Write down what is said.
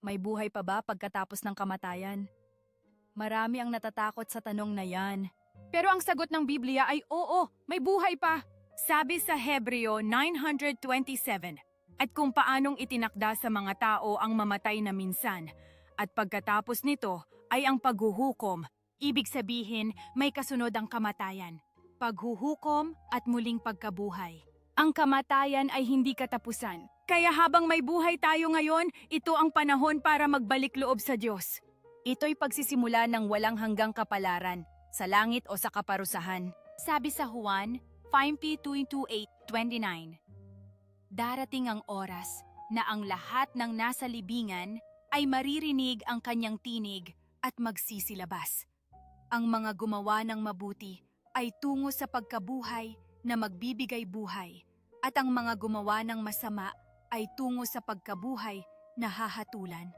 May buhay pa ba pagkatapos ng kamatayan? Marami ang natatakot sa tanong na yan. Pero ang sagot ng Biblia ay oo, may buhay pa. Sabi sa Hebreo 9:27, at kung paanong itinakda sa mga tao ang mamatay na minsan, at pagkatapos nito ay ang paghuhukom, ibig sabihin may kasunod ang kamatayan, paghuhukom at muling pagkabuhay. Ang kamatayan ay hindi katapusan. Kaya habang may buhay tayo ngayon, ito ang panahon para magbalik loob sa Diyos. Ito'y pagsisimula ng walang hanggang kapalaran, sa langit o sa kaparusahan. Sabi sa Juan 5:28-29. Darating ang oras na ang lahat ng nasa libingan ay maririnig ang kanyang tinig at magsisilabas. Ang mga gumawa ng mabuti ay tungo sa pagkabuhay na magbibigay buhay, at ang mga gumawa ng masama ay tungo sa pagkabuhay na hahatulan.